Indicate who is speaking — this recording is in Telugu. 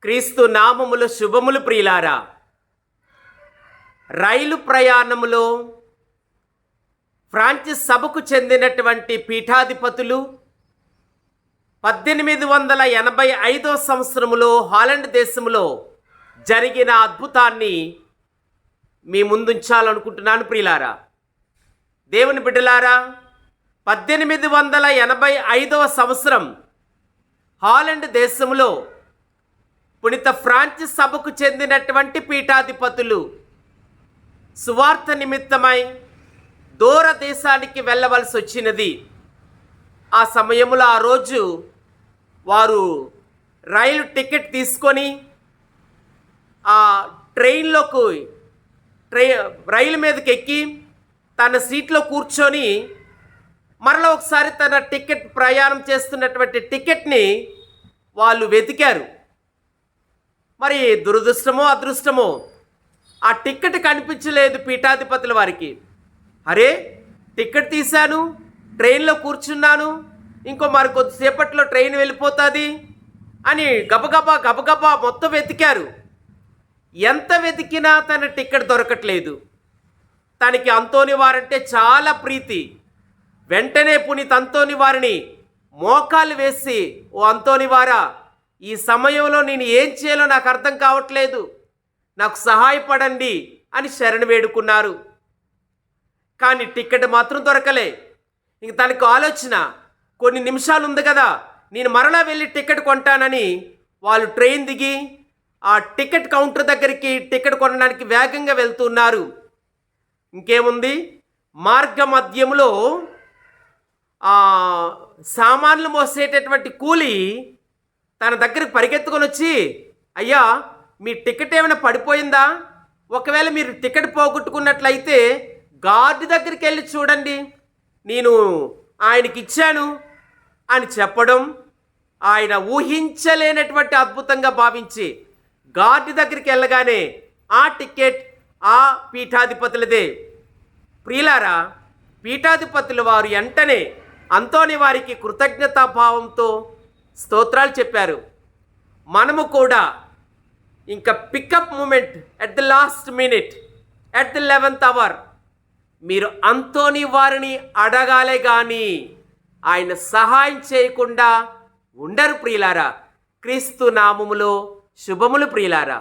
Speaker 1: క్రీస్తు నామములో శుభములు ప్రియులారా. రైలు ప్రయాణములో ఫ్రాన్సిస్ సభకు చెందినటువంటి పీఠాధిపతులు 1885 సంవత్సరములో హాలండ్ దేశంలో జరిగిన అద్భుతాన్ని మీ ముందుంచాలనుకుంటున్నాను ప్రియులారా. దేవుని బిడ్డలారా, 1885 సంవత్సరం హాలండ్ దేశంలో పునీత ఫ్రాన్సిస్ సభకు చెందినటువంటి పీఠాధిపతులు సువార్త నిమిత్తమై దూర దేశానికి వెళ్ళవలసి వచ్చినది. ఆ సమయంలో ఆ రోజు వారు రైలు టికెట్ తీసుకొని ఆ రైలు మీదకి ఎక్కి తన సీట్లో కూర్చొని మరలా ఒకసారి తన ప్రయాణం చేస్తున్నటువంటి టికెట్ని వాళ్ళు వెతికారు. మరి దురదృష్టమో అదృష్టమో ఆ టికెట్ కనిపించలేదు పీఠాధిపతుల వారికి. అరే, టికెట్ తీశాను, ట్రైన్లో కూర్చున్నాను, ఇంకో మరి కొద్దిసేపట్లో ట్రైన్ వెళ్ళిపోతుంది అని గబగబా మొత్తం వెతికారు. ఎంత వెతికినా తన టికెట్ దొరకట్లేదు. తనకి అంతోని వారంటే చాలా ప్రీతి. వెంటనే పునీత్ అంతోని వారిని మోకాలు వేసి, ఓ అంతోని వారా, ఈ సమయంలో నేను ఏం చేయాలో నాకు అర్థం కావట్లేదు, నాకు సహాయపడండి అని శరణు వేడుకున్నారు. కానీ టికెట్ మాత్రం దొరకలే. ఇంక తనకు ఆలోచన, కొన్ని నిమిషాలు ఉంది కదా, నేను మరలా వెళ్ళి టికెట్ కొంటానని వాళ్ళు ట్రైన్ దిగి ఆ టికెట్ కౌంటర్ దగ్గరికి టికెట్ కొనడానికి వేగంగా వెళ్తున్నారు. ఇంకేముంది, మార్గ మధ్యంలో సామాన్లు మోసేటటువంటి కూలి తన దగ్గరికి పరిగెత్తుకొని వచ్చి, అయ్యా, మీ టికెట్ ఏమైనా పడిపోయిందా? ఒకవేళ మీరు టికెట్ పోగొట్టుకున్నట్లయితే గార్డు దగ్గరికి వెళ్ళి చూడండి, నేను ఆయనకి ఇచ్చాను అని చెప్పడం ఆయన ఊహించలేనటువంటి అద్భుతంగా భావించి గార్డు దగ్గరికి వెళ్ళగానే ఆ టికెట్ ఆ పీఠాధిపతులదే. ప్రియులారా, పీఠాధిపతుల వారు వెంటనే అంతోని వారికి కృతజ్ఞతాభావంతో స్తోత్రాలు చెప్పారు. మనము కూడా ఇంకా pickup moment at the last minute, at the 11th hour మీరు అంతోని వారిని అడగాలే కానీ ఆయన సహాయం చేయకుండా ఉండరు ప్రియులారా. క్రీస్తు నామములో శుభములు ప్రియులారా.